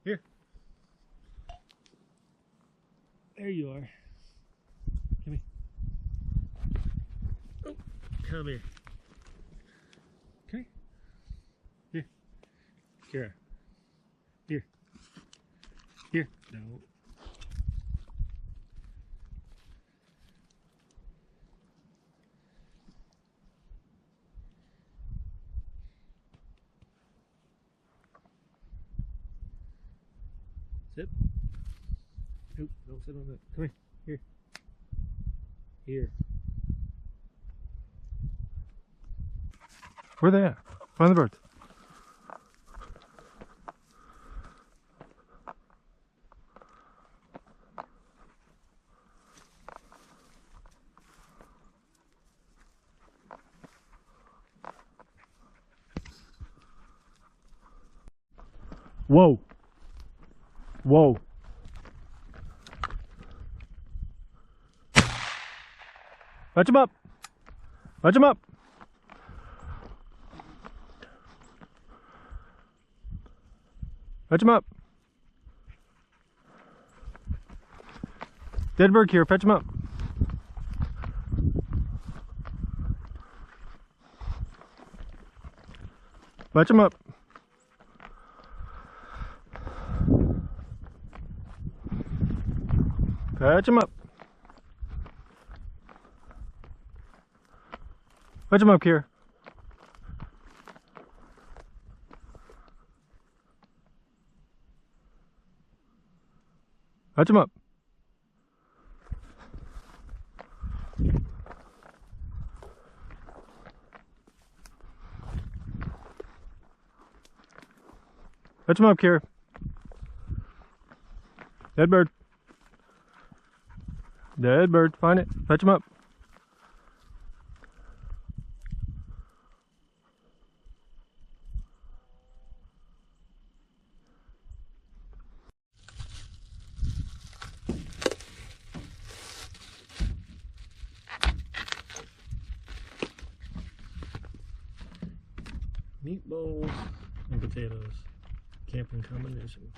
Here. There you are. Come here. Oh, come here. Okay. Here. Kira. Here. Here. No. Sit. Nope, don't sit on that. Come here. Here. Here. Where are they at? Find the birds. Whoa. Whoa. Fetch him up. Fetch him up. Fetch him up. Dead bird here. Fetch him up. Fetch him up. Fetch him up. Fetch him up here. Fetch him up. Fetch him up here. Dead bird. Dead bird. Find it. Fetch him up. Meatballs and potatoes. Camping combination.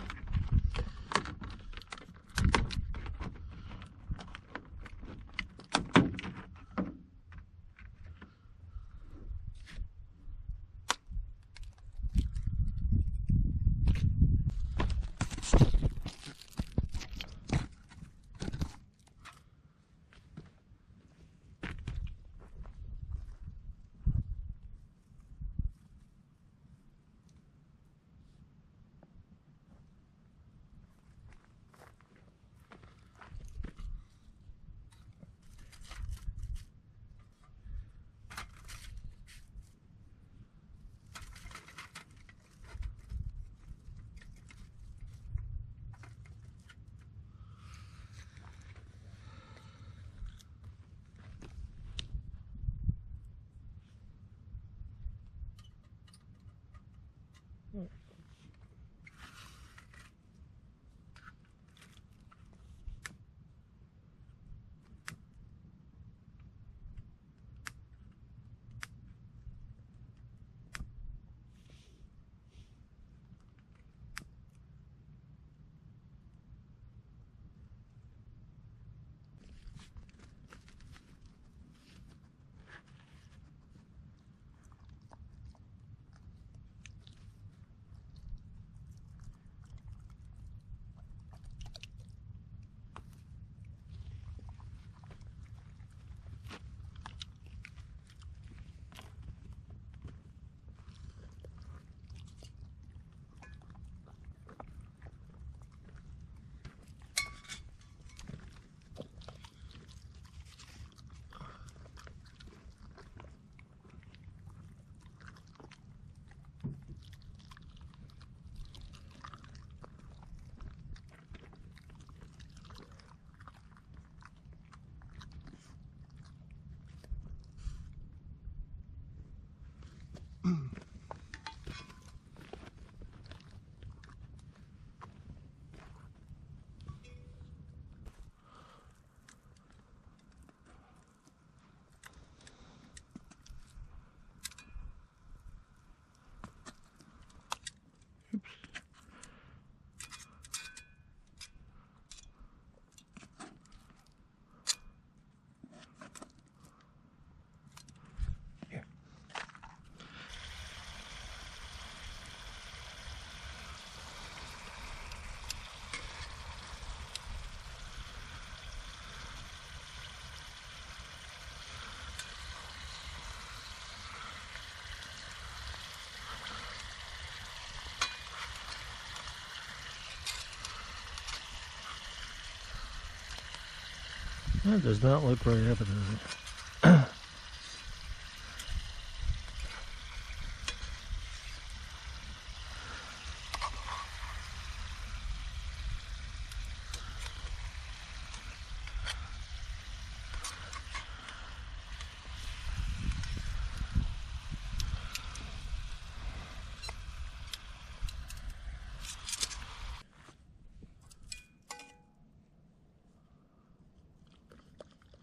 That does not look very appetizing.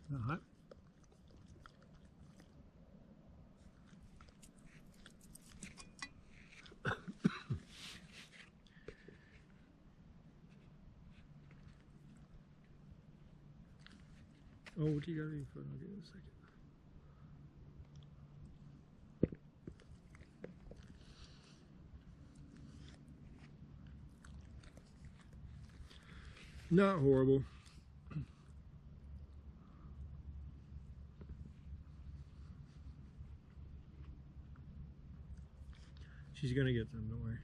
Not hot. Oh, what you got in front of you in a second? Not horrible. She's gonna get them, don't worry.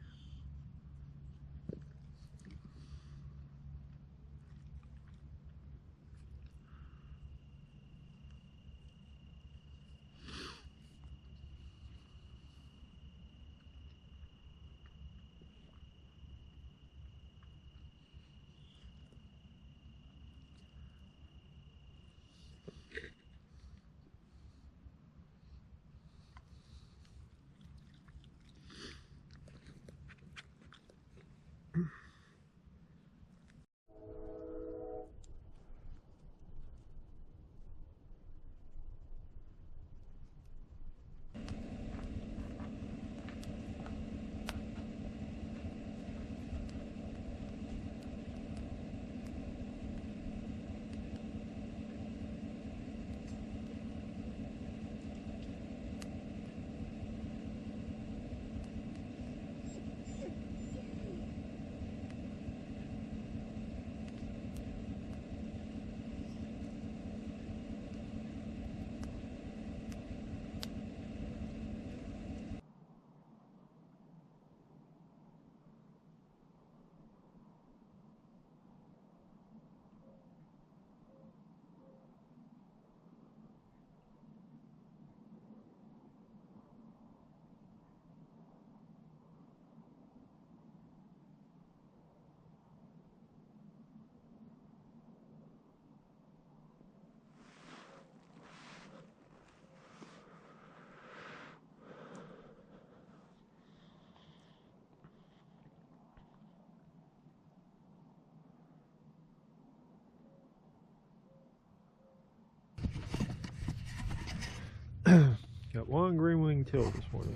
Got one green wing teal this morning.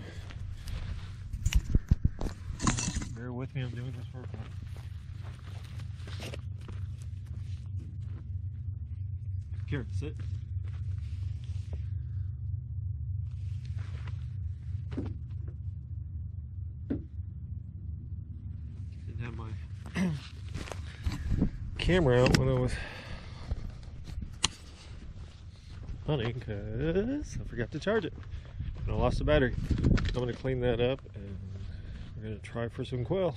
Bear with me, I'm doing this for fun. Here, sit. Didn't have my camera out when I was hunting because I forgot to charge it and I lost the battery. I'm going to clean that up and we're going to try for some quail.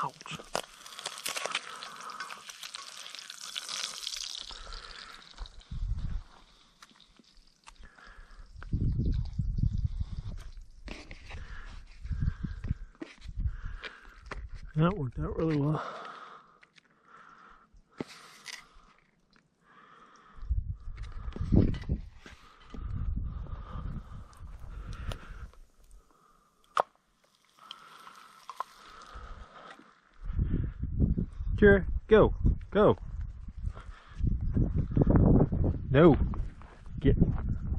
Ouch. That worked out really well. Kira, go, go. No,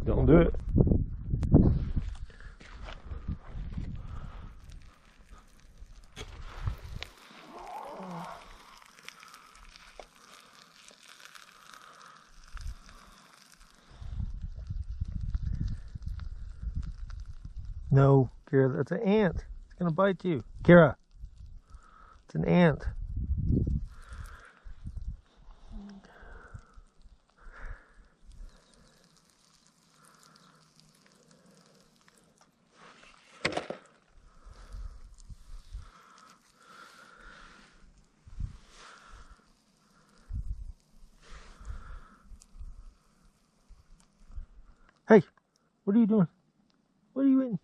don't do it. No, Kira, that's an ant. It's gonna bite you. Kira, it's an ant. Hey, what are you doing? What are you eating?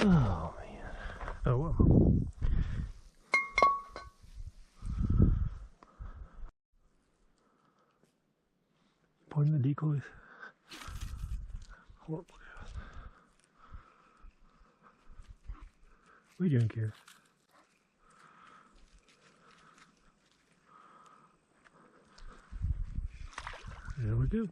Oh man. Oh well. Pointing the decoys. Horrible. What are you doing, Kira? There we go.